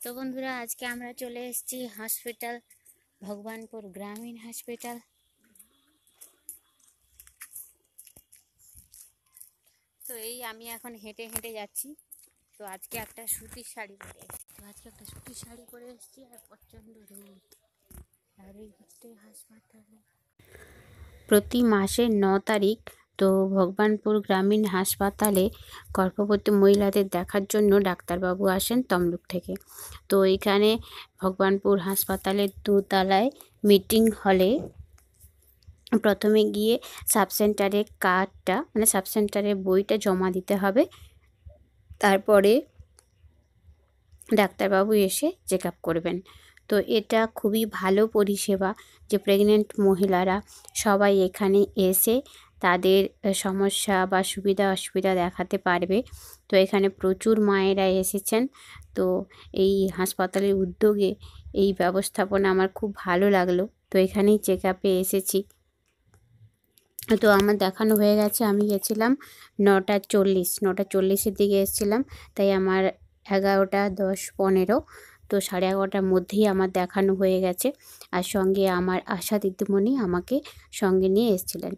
তো বন্ধুরা, আজকে আমরা চলে এসেছি হসপিটাল, ভগবানপুর গ্রামীণ হসপিটাল। তো এই আমি এখন হেঁটে হেঁটে যাচ্ছি। তো আজকে একটা সুতির শাড়ি পরে এসেছি, আর প্রচণ্ড রোদ। আর এই হচ্ছে হাসপাতালে প্রতি মাসের 9 তারিখ তো ভগবানপুর গ্রামীণ হাসপাতালে গর্ভবতী মহিলাদের দেখার জন্য ডাক্তারবাবু আসেন তমলুক থেকে। তো এখানে ভগবানপুর হাসপাতালের দোতলায় মিটিং হলে প্রথমে গিয়ে সাবসেন্টারে কার্ডটা সাবসেন্টারের বইটা জমা দিতে হবে। তারপরে ডাক্তারবাবু এসে চেক আপ করবেন। তো এটা খুবই ভালো পরিষেবা যে প্রেগনেন্ট মহিলারা সবাই এখানে এসে তাদের সমস্যা বা সুবিধা অসুবিধা দেখাতে পারবে। তো এখানে প্রচুর মায়েরা এসেছেন। তো এই হাসপাতালের উদ্যোগে এই ব্যবস্থাপনা আমার খুব ভালো লাগলো। তো এখানেই চেক আপে এসেছি। তো আমার দেখানো হয়ে গেছে। আমি গেছিলাম 9:40 দিকে এসেছিলাম, তাই আমার 11:10-15 তো 11:30টার মধ্যেই আমার দেখানো হয়ে গেছে। আর সঙ্গে আমার আশা দিদিমণি আমাকে সঙ্গে নিয়ে এসেছিলেন,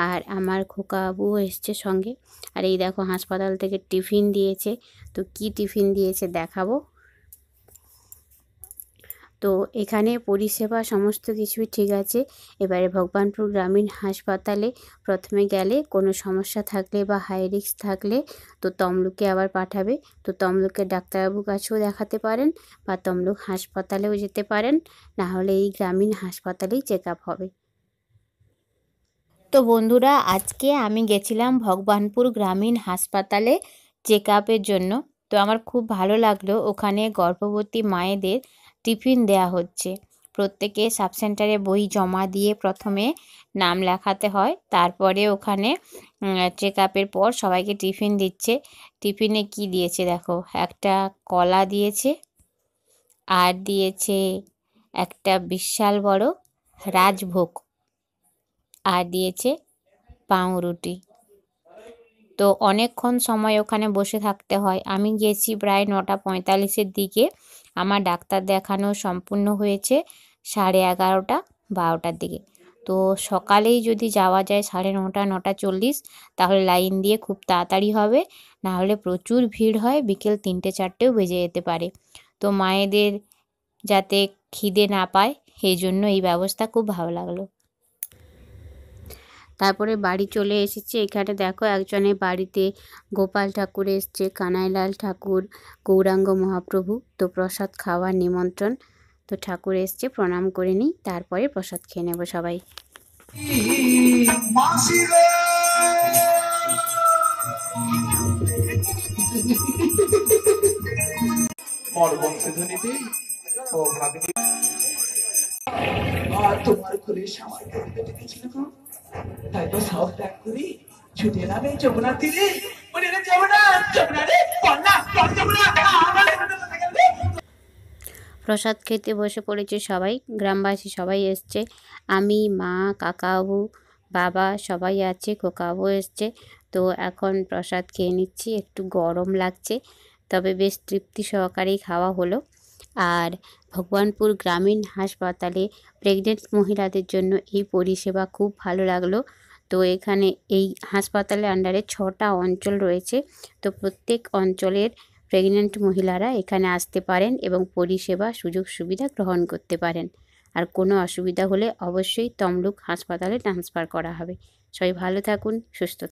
আর আমার খোকাবুও এসছে সঙ্গে। আর এই দেখো হাসপাতাল থেকে টিফিন দিয়েছে। তো কি টিফিন দিয়েছে দেখাবো। তো এখানে পরিষেবা সমস্ত কিছুই ঠিক আছে। এবারে ভগবানপুর গ্রামীণ হাসপাতালে প্রথমে গেলে কোনো সমস্যা থাকলে বা হাই রিস্ক থাকলে তো তমলুকে আবার পাঠাবে। তো তমলুকের ডাক্তারবাবুর কাছেও দেখাতে পারেন বা তমলুক হাসপাতালেও যেতে পারেন, না হলে এই গ্রামীণ হাসপাতালেই চেক আপ হবে। তো বন্ধুরা, আজকে আমি গেছিলাম ভগবানপুর গ্রামীণ হাসপাতালে চেক আপের জন্য। তো আমার খুব ভালো লাগলো। ওখানে গর্ভবতী মায়েদের টিফিন দেয়া হচ্ছে। প্রত্যেকে সাবসেন্টারে বই জমা দিয়ে প্রথমে নাম লেখাতে হয়, তারপরে ওখানে চেক আপের পর সবাইকে টিফিন দিচ্ছে। টিফিনে কি দিয়েছে দেখো, একটা কলা দিয়েছে, আর দিয়েছে একটা বিশাল বড় রাজভোগ, আর দিয়েছে পাউরুটি। তো অনেকক্ষণ সময় ওখানে বসে থাকতে হয়। আমি গেছি প্রায় 9:45-এর দিকে। আমার ডাক্তার দেখানো সম্পূর্ণ হয়েছে 11:30-12টার দিকে। তো সকালেই যদি যাওয়া যায় 9:30, 9:40, তাহলে লাইন দিয়ে খুব তাড়াতাড়ি হবে। না হলে প্রচুর ভিড় হয়, বিকেল 3-4টেও বেজে যেতে পারে। তো মায়েদের যাতে খিদে না পায়, সেই জন্য এই ব্যবস্থা খুব ভালো লাগলো। তারপরে বাড়ি চলে এসেছি। এখানে দেখো একজনের বাড়িতে গোপাল ঠাকুর এসছে, কানাইলাল ঠাকুর, গৌরাঙ্গ মহাপ্রভু। তো প্রসাদ খাওয়ার নিমন্ত্রণ। তো ঠাকুর এসছে, প্রণাম করে নিই, তারপরে প্রসাদ খেয়ে নেবো সবাই। তোমার করে সামাল ডেকেছিল, তাই তো সব ত্যাগ করি ছুটে এলাম যমুনা তীরে। প্রসাদ খেতে বসে পড়েছে সবাই, গ্রামবাসী সবাই এসছে। আমি, মা, কাকাবু, বাবা সবাই আছে, খোকাবু এসছে। তো এখন প্রসাদ খেয়ে নিচ্ছি। একটু গরম লাগছে, তবে বেশ তৃপ্তি সহকারেই খাওয়া হলো। আর ভগবানপুর গ্রামীণ হাসপাতালে প্রেগনেন্ট মহিলাদের জন্য এই পরিষেবা খুব ভালো লাগলো। তো এখানে এই হাসপাতালের আন্ডারে 6টা অঞ্চল রয়েছে। তো প্রত্যেক অঞ্চলের প্রেগনেন্ট মহিলারা এখানে আসতে পারেন এবং পরিষেবা সুযোগ সুবিধা গ্রহণ করতে পারেন। আর কোনো অসুবিধা হলে অবশ্যই তমলুক হাসপাতালে ট্রান্সফার করা হবে। সবাই ভালো থাকুন, সুস্থ